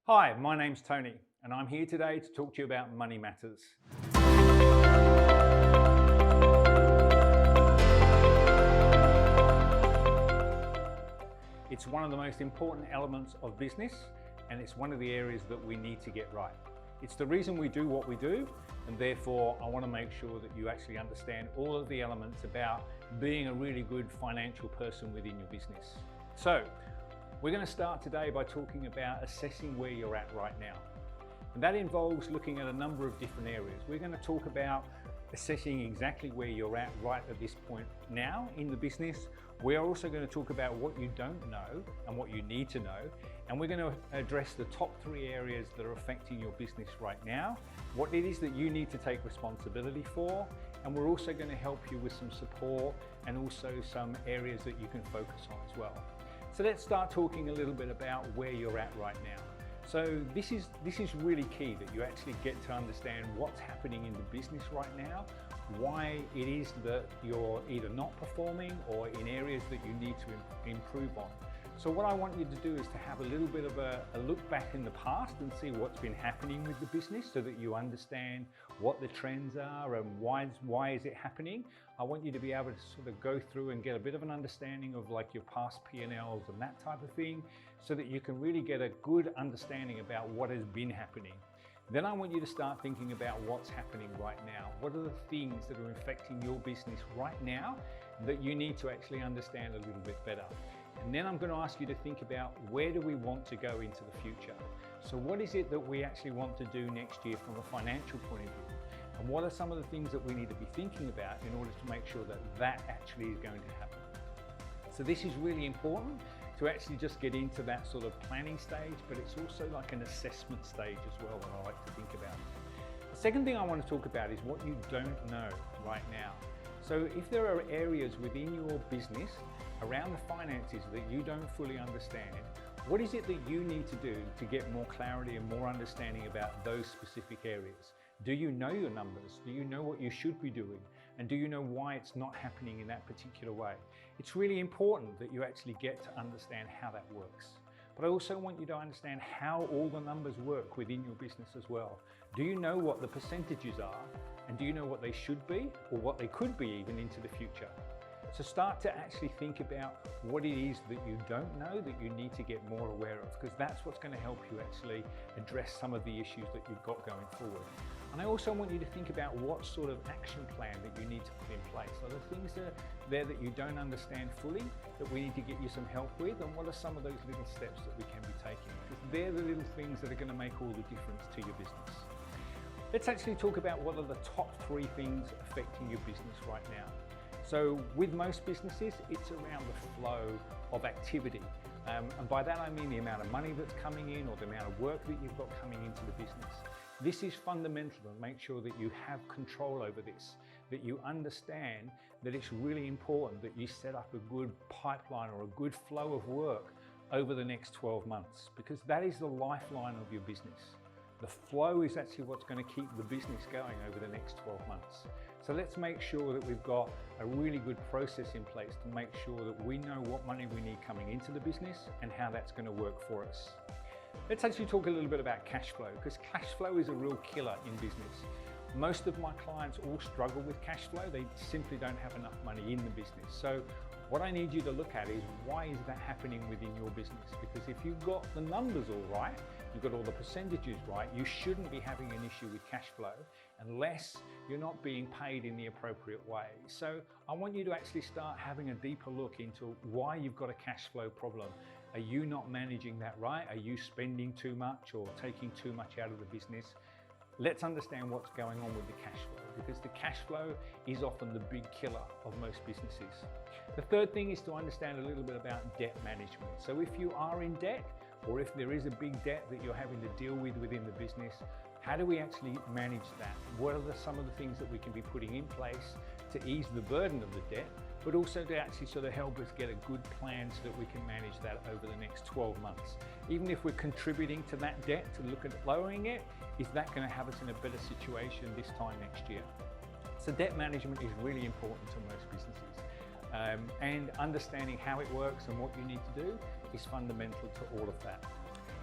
Hi, my name's Tony, and I'm here today to talk to you about money matters. It's one of the most important elements of business, and it's one of the areas that we need to get right. It's the reason we do what we do, and therefore I want to make sure that you actually understand all of the elements about being a really good financial person within your business. So, we're going to start today by talking about assessing where you're at right now. And that involves looking at a number of different areas. We're going to talk about assessing exactly where you're at right at this point now in the business. We're also going to talk about what you don't know and what you need to know. And we're going to address the top 3 areas that are affecting your business right now, what it is that you need to take responsibility for, and we're also going to help you with some support and also some areas that you can focus on as well. So let's start talking a little bit about where you're at right now. So this is really key, that you actually get to understand what's happening in the business right now, why it is that you're either not performing or in areas that you need to improve on. So what I want you to do is to have a little bit of a look back in the past and see what's been happening with the business so that you understand what the trends are and why is it happening. I want you to be able to sort of go through and get a bit of an understanding of like your past P&Ls and that type of thing so that you can really get a good understanding about what has been happening. Then I want you to start thinking about what's happening right now. What are the things that are affecting your business right now that you need to actually understand a little bit better? And then I'm going to ask you to think about where do we want to go into the future. So what is it that we actually want to do next year from a financial point of view? And what are some of the things that we need to be thinking about in order to make sure that that actually is going to happen? So this is really important to actually just get into that sort of planning stage, but it's also like an assessment stage as well that I like to think about. The second thing I want to talk about is what you don't know right now. So if there are areas within your business around the finances that you don't fully understand, what is it that you need to do to get more clarity and more understanding about those specific areas? Do you know your numbers? Do you know what you should be doing? And do you know why it's not happening in that particular way? It's really important that you actually get to understand how that works. But I also want you to understand how all the numbers work within your business as well. Do you know what the percentages are? And do you know what they should be or what they could be even into the future? So start to actually think about what it is that you don't know that you need to get more aware of, because that's what's going to help you actually address some of the issues that you've got going forward. And I also want you to think about what sort of action plan that you need to put in place. Are there things there that you don't understand fully that we need to get you some help with? And what are some of those little steps that we can be taking? Because they're the little things that are going to make all the difference to your business. Let's actually talk about what are the top 3 things affecting your business right now. So with most businesses, it's around the flow of activity. And by that I mean the amount of money that's coming in or the amount of work that you've got coming into the business. This is fundamental, to make sure that you have control over this, that you understand that it's really important that you set up a good pipeline or a good flow of work over the next 12 months, because that is the lifeline of your business. The flow is actually what's going to keep the business going over the next 12 months. So let's make sure that we've got a really good process in place to make sure that we know what money we need coming into the business and how that's going to work for us. Let's actually talk a little bit about cash flow, because cash flow is a real killer in business. Most of my clients all struggle with cash flow. They simply don't have enough money in the business. So what I need you to look at is, why is that happening within your business? Because if you've got the numbers all right, you've got all the percentages right, you shouldn't be having an issue with cash flow unless you're not being paid in the appropriate way. So I want you to actually start having a deeper look into why you've got a cash flow problem. Are you not managing that right? Are you spending too much or taking too much out of the business? Let's understand what's going on with the cash flow, because the cash flow is often the big killer of most businesses. The third thing is to understand a little bit about debt management. So if you are in debt, or if there is a big debt that you're having to deal with within the business, how do we actually manage that? What are some of the things that we can be putting in place to ease the burden of the debt, but also to actually sort of help us get a good plan so that we can manage that over the next 12 months. Even if we're contributing to that debt to look at lowering it, is that going to have us in a better situation this time next year? So debt management is really important to most businesses. And understanding how it works and what you need to do is fundamental to all of that.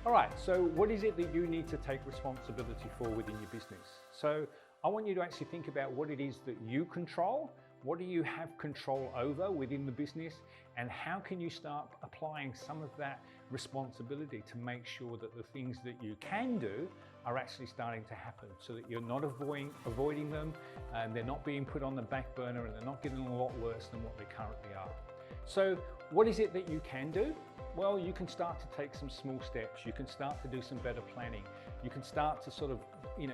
All right, so what is it that you need to take responsibility for within your business? So I want you to actually think about what it is that you control, what do you have control over within the business, and how can you start applying some of that responsibility to make sure that the things that you can do are actually starting to happen, so that you're not avoiding them, and they're not being put on the back burner, and they're not getting a lot worse than what they currently are. So what is it that you can do? Well, you can start to take some small steps. You can start to do some better planning. You can start to sort of,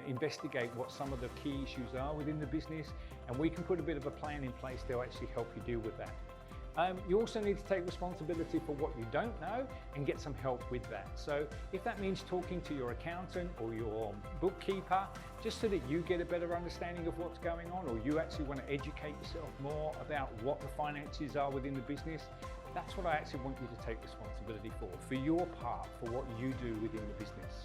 investigate what some of the key issues are within the business, and we can put a bit of a plan in place to actually help you deal with that. You also need to take responsibility for what you don't know and get some help with that. So if that means talking to your accountant or your bookkeeper, just so that you get a better understanding of what's going on, or you actually want to educate yourself more about what the finances are within the business, that's what I actually want you to take responsibility for your part, for what you do within the business.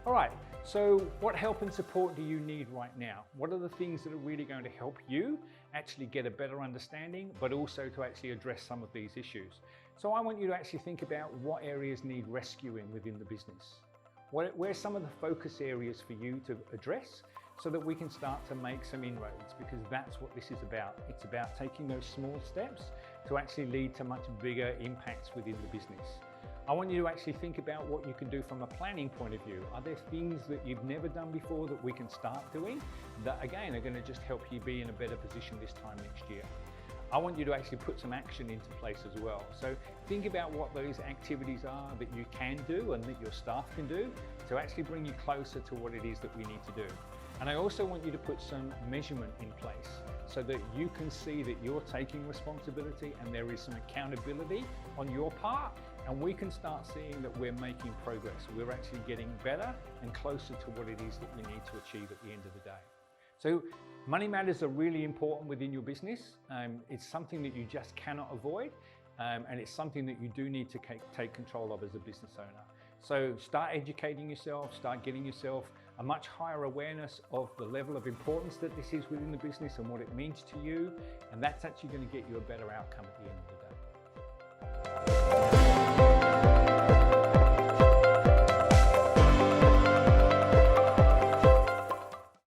All right, so what help and support do you need right now? What are the things that are really going to help you actually get a better understanding, but also to actually address some of these issues? So I want you to actually think about what areas need rescuing within the business. Where's some of the focus areas for you to address, so that we can start to make some inroads, because that's what this is about. It's about taking those small steps to actually lead to much bigger impacts within the business. I want you to actually think about what you can do from a planning point of view. Are there things that you've never done before that we can start doing that, again, are going to just help you be in a better position this time next year? I want you to actually put some action into place as well. So think about what those activities are that you can do and that your staff can do to actually bring you closer to what it is that we need to do. And I also want you to put some measurement in place so that you can see that you're taking responsibility and there is some accountability on your part, and we can start seeing that we're making progress. We're actually getting better and closer to what it is that we need to achieve at the end of the day. So money matters are really important within your business. It's something that you just cannot avoid, and it's something that you do need to take control of as a business owner. So start educating yourself, start getting yourself a much higher awareness of the level of importance that this is within the business and what it means to you, and that's actually going to get you a better outcome at the end of the day.